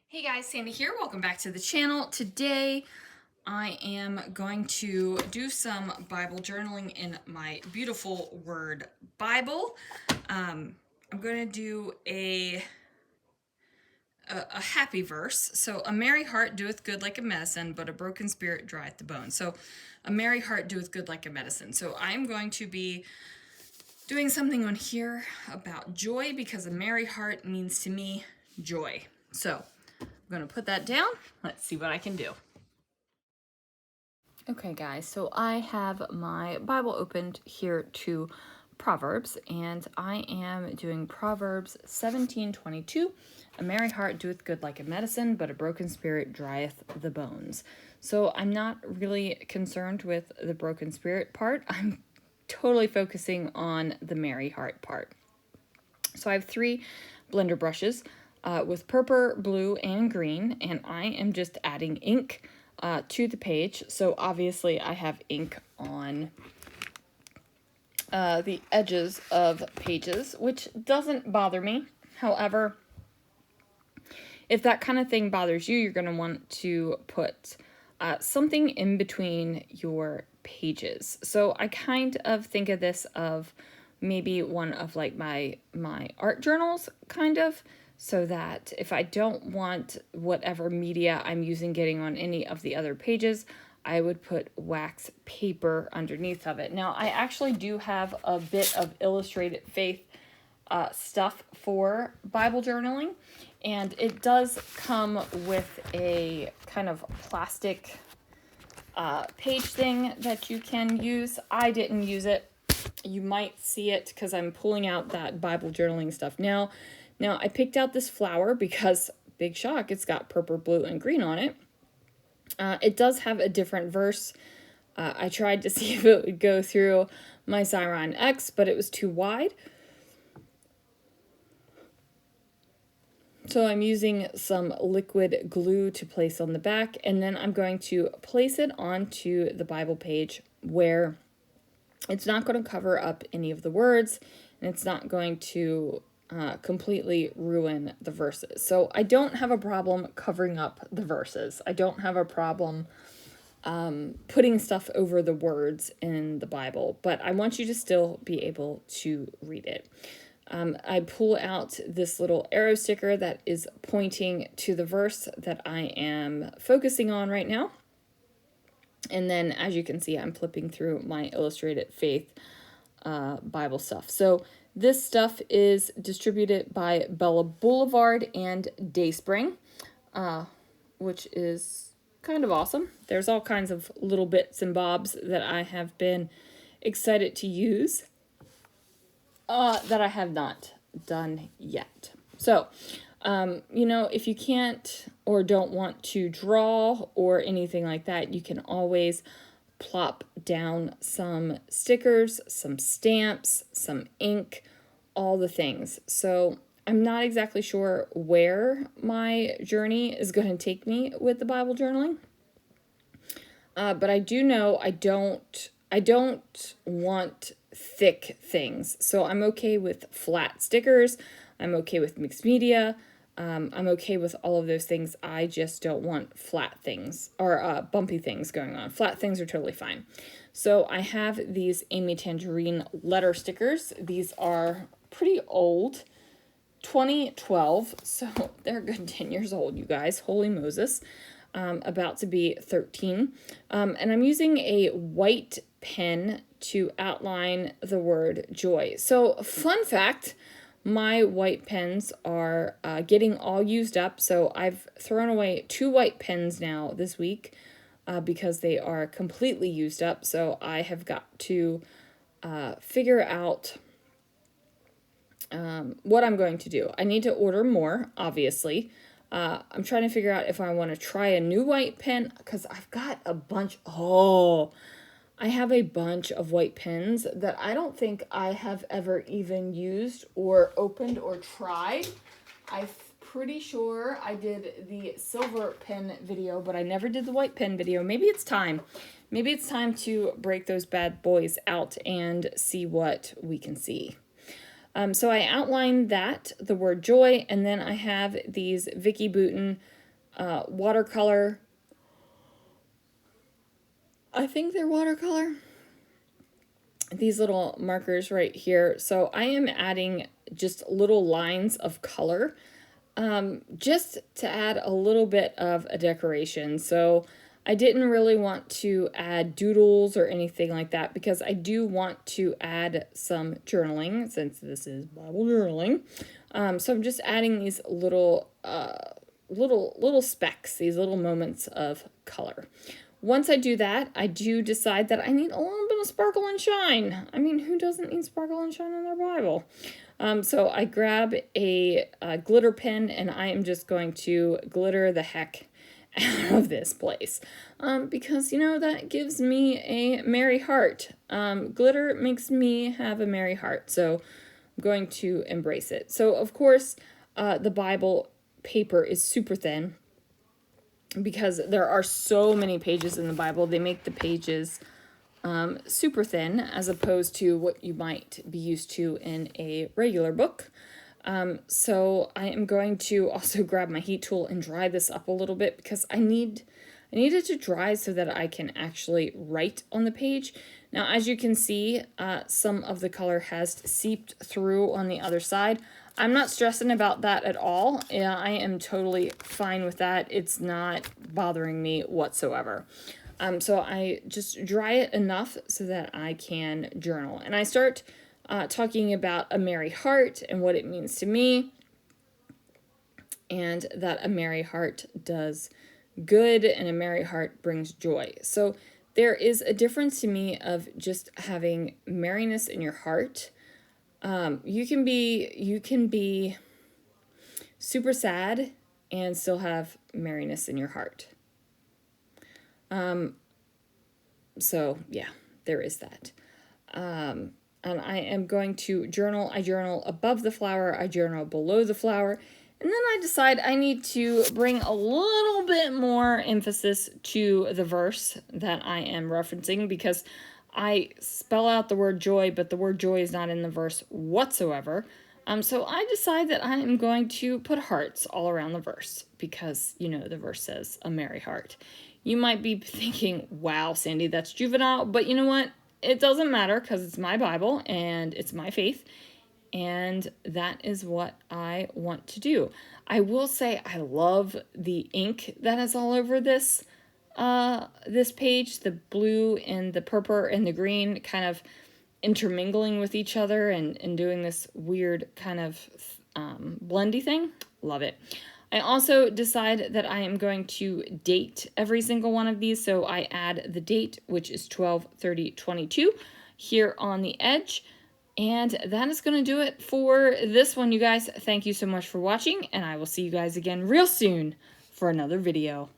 Hey guys, Sandy here. Welcome back to the channel. Today I am going to do some Bible journaling in my beautiful Word Bible. I'm going to do a happy verse. So, a merry heart doeth good like a medicine, but a broken spirit drieth the bones. So, a merry heart doeth good like a medicine. So, I'm going to be doing something on here about joy because a merry heart means to me joy. So, I'm going to put that down. Let's see what I can do. Okay, guys, so I have my Bible opened here to Proverbs, and I am doing Proverbs 17:22. A merry heart doeth good like a medicine, but a broken spirit drieth the bones. So I'm not really concerned with the broken spirit part. I'm totally focusing on the merry heart part. So I have 3 blender brushes with purple, blue, and green, and I am just adding ink to the page. So obviously I have ink on the edges of pages, which doesn't bother me. However, if that kind of thing bothers you, you're going to want to put something in between your pages. So I kind of think of this of maybe one of like my art journals, kind of, so that if I don't want whatever media I'm using getting on any of the other pages, I would put wax paper underneath of it. Now, I actually do have a bit of illustrated faith stuff for Bible journaling, and it does come with a kind of plastic page thing that you can use. I didn't use it. You might see it because I'm pulling out that Bible journaling stuff now. Now, I picked out this flower because, big shock, it's got purple, blue, and green on it. It does have a different verse. I tried to see if it would go through my Xyron X, but it was too wide. So I'm using some liquid glue to place on the back, and then I'm going to place it onto the Bible page where it's not going to cover up any of the words, and it's not going to completely ruin the verses. So I don't have a problem covering up the verses. I don't have a problem putting stuff over the words in the Bible, but I want you to still be able to read it. I pull out this little arrow sticker that is pointing to the verse that I am focusing on right now. And then, as you can see, I'm flipping through my Illustrated Faith Bible stuff. So this stuff is distributed by Bella Boulevard and Dayspring, which is kind of awesome. There's all kinds of little bits and bobs that I have been excited to use that I have not done yet. So, if you can't or don't want to draw or anything like that, you can always plop down some stickers, some stamps, some ink, all the things. So I'm not exactly sure where my journey is going to take me with the Bible journaling. But I do know I don't want thick things. So I'm okay with flat stickers. I'm okay with mixed media. I'm okay with all of those things. I just don't want flat things or bumpy things going on. Flat things are totally fine. So I have these Amy Tangerine letter stickers. These are pretty old, 2012. So they're a good 10 years old, you guys. Holy Moses. About to be 13. And I'm using a white pen to outline the word joy. So, fun fact, my white pens are getting all used up. So I've thrown away 2 white pens now this week because they are completely used up. So I have got to figure out what I'm going to do. I need to order more, obviously. I'm trying to figure out if I want to try a new white pen because I've got a bunch. I have a bunch of white pens that I don't think I have ever even used or opened or tried. I'm pretty sure I did the silver pen video, but I never did the white pen video. Maybe it's time. Maybe it's time to break those bad boys out and see what we can see. So I outlined that, the word joy, and then I have these Vicky Bouton watercolor. I think they're watercolor. These little markers right here. So I am adding just little lines of color, just to add a little bit of a decoration. So I didn't really want to add doodles or anything like that because I do want to add some journaling since this is Bible journaling. So I'm just adding these little specks, these little moments of color. Once I do that, I do decide that I need a little bit of sparkle and shine. I mean, who doesn't need sparkle and shine in their Bible? So I grab a glitter pen and I am just going to glitter the heck out of this place. Because, you know, that gives me a merry heart. Glitter makes me have a merry heart. So I'm going to embrace it. So, of course, the Bible paper is super thin, because there are so many pages in the Bible. They make the pages super thin as opposed to what you might be used to in a regular book. So I am going to also grab my heat tool and dry this up a little bit because I need it to dry so that I can actually write on the page. Now, as you can see, some of the color has seeped through on the other side. I'm not stressing about that at all. Yeah, I am totally fine with that. It's not bothering me whatsoever. So I just dry it enough so that I can journal. And I start talking about a merry heart and what it means to me, and that a merry heart does good and a merry heart brings joy. So there is a difference to me of just having merriness in your heart. You can be super sad and still have merriness in your heart. So yeah, there is that. And I am going to journal. I journal above the flower. I journal below the flower. And then I decide I need to bring a little bit more emphasis to the verse that I am referencing, because I spell out the word joy, but the word joy is not in the verse whatsoever. So I decide that I am going to put hearts all around the verse because, you know, the verse says a merry heart. You might be thinking, wow, Sandy, that's juvenile. But you know what? It doesn't matter because it's my Bible and it's my faith. And that is what I want to do. I will say I love the ink that is all over this this page, the blue and the purple and the green kind of intermingling with each other and doing this weird kind of blendy thing. Love it. I also decide that I am going to date every single one of these. So I add the date, which is 12/30/22 here on the edge. And that is going to do it for this one, you guys. Thank you so much for watching, and I will see you guys again real soon for another video.